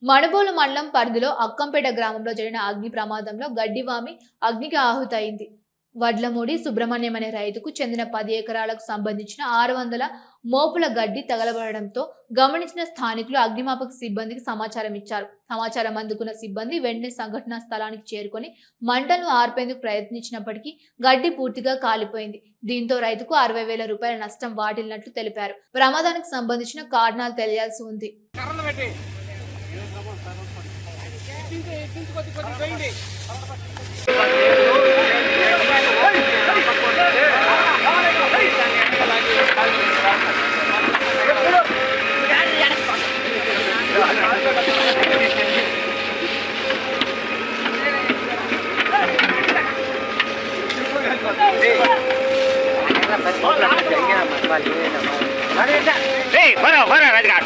మణబోలు మండలం పరిధిలో అక్కంపేట గ్రామంలో జరిగిన అగ్ని ప్రమాదంలో గడ్డివామి అగ్నికి ఆహుతైంది. వడ్లమూడి సుబ్రహ్మణ్యం అనే రైతుకు చెందిన 10 ఎకరాలకు సంబంధించిన 600 మోపుల గడ్డి తగలబడడంతో గమనించిన స్థానికులు అగ్నిమాపక సిబ్బందికి సమాచారం ఇచ్చారు. సమాచారం అందుకున్న సిబ్బంది వెంటనే సంఘటనా స్థలానికి చేరుకొని మంటలను ఆర్పేందుకు ప్రయత్నించినప్పటికీ గడ్డి పూర్తిగా కాలిపోయింది. దీంతో రైతుకు 60,000 రూపాయల నష్టం వాటిల్లినట్లు తెలిపారు. ప్రమాదానికి సంబంధించిన కారణాలు తెలియాల్సి ఉంది. Hey, fuera, fuera, Edgar,